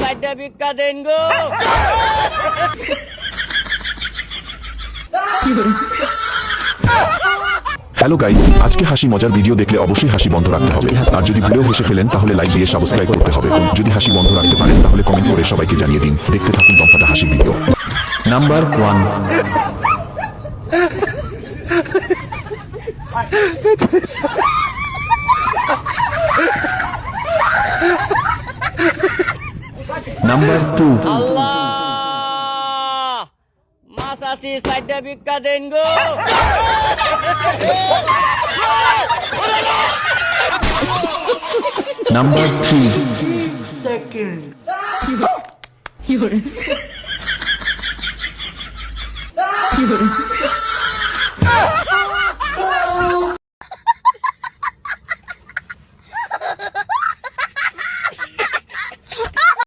সাইডটা ভিক্ষা দেন গো। Hello guys, আজকে হাসি মজার ভিডিও দেখলে অবশ্যই হাসি বন্ধ রাখতে হবে। আর যদি ভুলেও হেসে ফেলেন তাহলে লাইক দিয়ে সাবস্ক্রাইব করতে হবে। যদি হাসি বন্ধ রাখতে পারেন তাহলে কমেন্ট করে সবাইকে জানিয়ে দিন। দেখতে থাকুন দমফাটা হাসির ভিডিও। নাম্বার 1। নাম্বার 2। আল্লাহ, মাসাসি সাইডটা ভিক্ষা দেন গো। নাম্বার 3। Fiore.